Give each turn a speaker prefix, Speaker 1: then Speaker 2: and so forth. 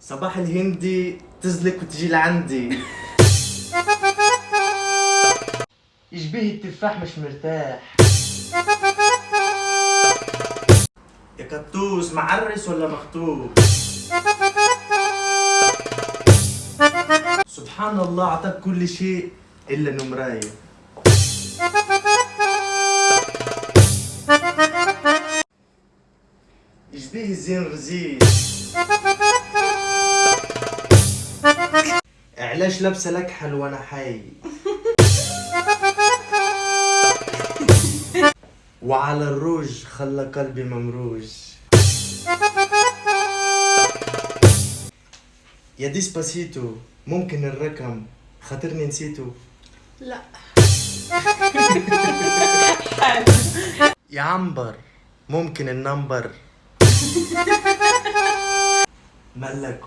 Speaker 1: صباح الهندي تزلك وتجي لعندي. يشبه التفاح مش مرتاح. يا كتوس معرس ولا مخطوب؟ سبحان الله عطاك كل شيء إلا نمراية. يشبه الزين رزين. علاش لابسه لكحل وانا حي؟ وعلى الروج خلى قلبي ممروج. يا ديسباسيتو ممكن الرقم خاطرني نسيته.
Speaker 2: لا.
Speaker 1: يا عنبر ممكن النمبر. ملك